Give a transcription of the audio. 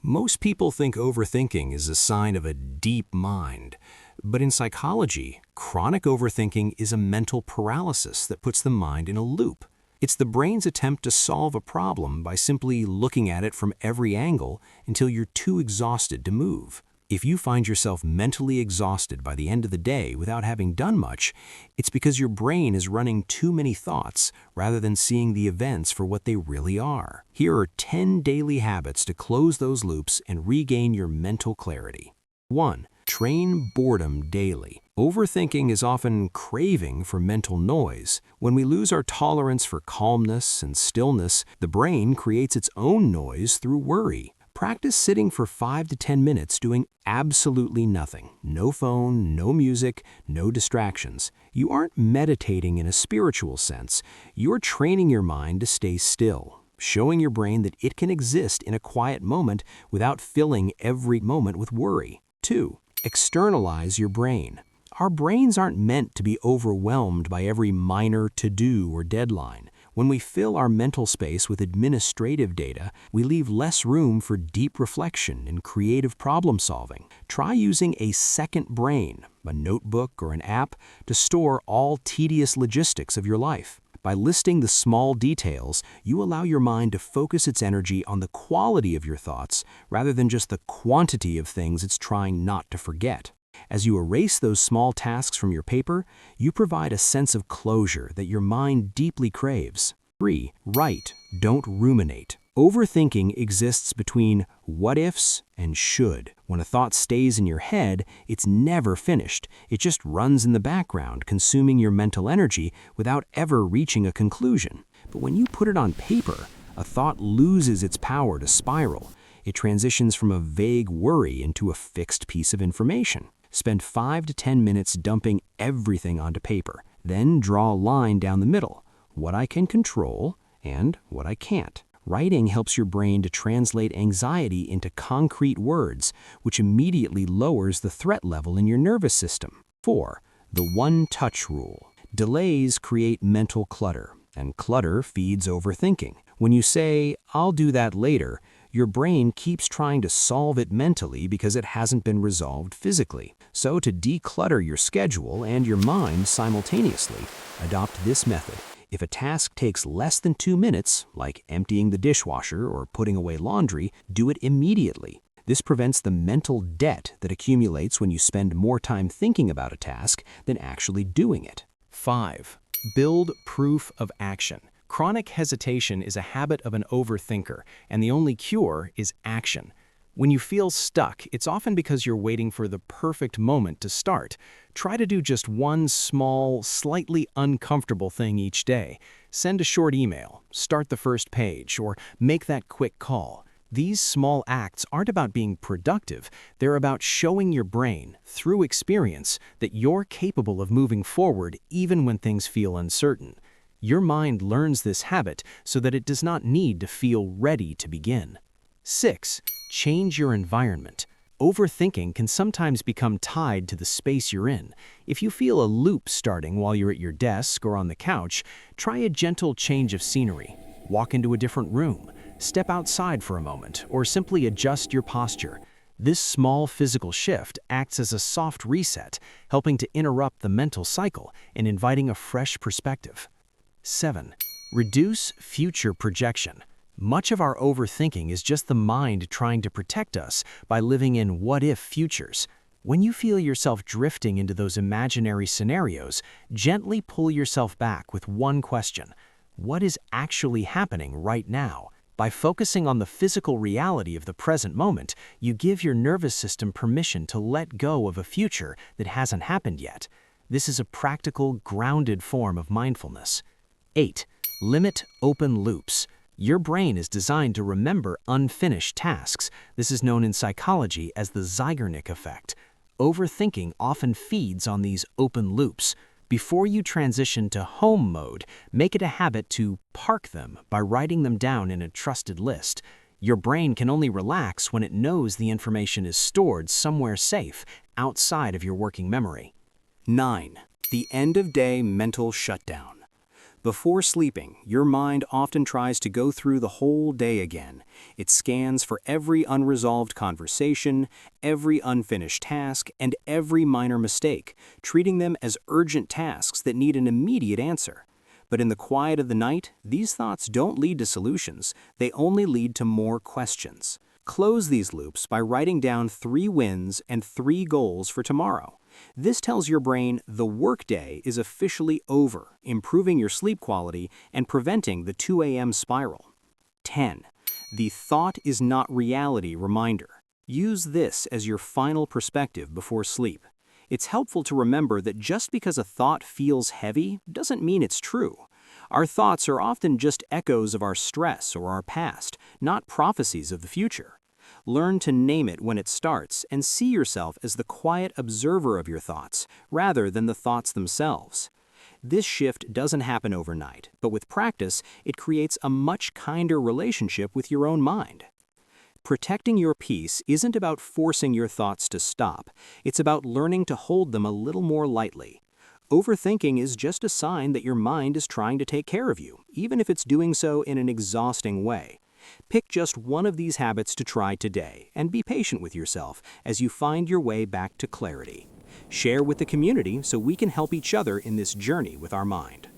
Most people think overthinking is a sign of a deep mind, but in psychology, chronic overthinking is a mental paralysis that puts the mind in a loop. It's the brain's attempt to solve a problem by simply looking at it from every angle until you're too exhausted to move. If you find yourself mentally exhausted by the end of the day without having done much, it's because your brain is running too many thoughts rather than seeing the events for what they really are. Here are 10 daily habits to close those loops and regain your mental clarity. 1. Train boredom daily. Overthinking is often craving for mental noise. When we lose our tolerance for calmness and stillness, the brain creates its own noise through worry. Practice sitting for 5 to 10 minutes doing absolutely nothing. No phone, no music, no distractions. You aren't meditating in a spiritual sense. You're training your mind to stay still, showing your brain that it can exist in a quiet moment without filling every moment with worry. 2. Externalize your brain. Our brains aren't meant to be overwhelmed by every minor to-do or deadline. When we fill our mental space with administrative data, we leave less room for deep reflection and creative problem solving. Try using a second brain, a notebook or an app, to store all tedious logistics of your life. By listing the small details, you allow your mind to focus its energy on the quality of your thoughts rather than just the quantity of things it's trying not to forget. As you erase those small tasks from your paper, you provide a sense of closure that your mind deeply craves. 3. Write, don't ruminate. Overthinking exists between what-ifs and should. When a thought stays in your head, it's never finished. It just runs in the background, consuming your mental energy without ever reaching a conclusion. But when you put it on paper, a thought loses its power to spiral. It transitions from a vague worry into a fixed piece of information. Spend 5 to 10 minutes dumping everything onto paper. Then draw a line down the middle, what I can control and what I can't. Writing helps your brain to translate anxiety into concrete words, which immediately lowers the threat level in your nervous system. 4. The one-touch rule. Delays create mental clutter, and clutter feeds overthinking. When you say, "I'll do that later," your brain keeps trying to solve it mentally because it hasn't been resolved physically. So to declutter your schedule and your mind simultaneously, adopt this method. If a task takes less than 2 minutes, like emptying the dishwasher or putting away laundry, do it immediately. This prevents the mental debt that accumulates when you spend more time thinking about a task than actually doing it. 5. Build proof of action. Chronic hesitation is a habit of an overthinker, and the only cure is action. When you feel stuck, it's often because you're waiting for the perfect moment to start. Try to do just one small, slightly uncomfortable thing each day. Send a short email, start the first page, or make that quick call. These small acts aren't about being productive. They're about showing your brain, through experience, that you're capable of moving forward even when things feel uncertain. Your mind learns this habit so that it does not need to feel ready to begin. 6. Change your environment. Overthinking can sometimes become tied to the space you're in. If you feel a loop starting while you're at your desk or on the couch, try a gentle change of scenery. Walk into a different room, step outside for a moment, or simply adjust your posture. This small physical shift acts as a soft reset, helping to interrupt the mental cycle and inviting a fresh perspective. 7. Reduce future projection. Much of our overthinking is just the mind trying to protect us by living in what-if futures. When you feel yourself drifting into those imaginary scenarios, gently pull yourself back with one question: what is actually happening right now? By focusing on the physical reality of the present moment, you give your nervous system permission to let go of a future that hasn't happened yet. This is a practical, grounded form of mindfulness. 8. Limit open loops. Your brain is designed to remember unfinished tasks. This is known in psychology as the Zeigarnik effect. Overthinking often feeds on these open loops. Before you transition to home mode, make it a habit to park them by writing them down in a trusted list. Your brain can only relax when it knows the information is stored somewhere safe, outside of your working memory. 9. The end-of-day mental shutdown. Before sleeping, your mind often tries to go through the whole day again. It scans for every unresolved conversation, every unfinished task, and every minor mistake, treating them as urgent tasks that need an immediate answer. But in the quiet of the night, these thoughts don't lead to solutions, they only lead to more questions. Close these loops by writing down 3 wins and 3 goals for tomorrow. This tells your brain the workday is officially over, improving your sleep quality and preventing the 2 a.m. spiral. 10. The thought is not reality reminder. Use this as your final perspective before sleep. It's helpful to remember that just because a thought feels heavy doesn't mean it's true. Our thoughts are often just echoes of our stress or our past, not prophecies of the future. Learn to name it when it starts and see yourself as the quiet observer of your thoughts, rather than the thoughts themselves. This shift doesn't happen overnight, but with practice, it creates a much kinder relationship with your own mind. Protecting your peace isn't about forcing your thoughts to stop, it's about learning to hold them a little more lightly. Overthinking is just a sign that your mind is trying to take care of you, even if it's doing so in an exhausting way. Pick just one of these habits to try today, and be patient with yourself as you find your way back to clarity. Share with the community so we can help each other in this journey with our mind.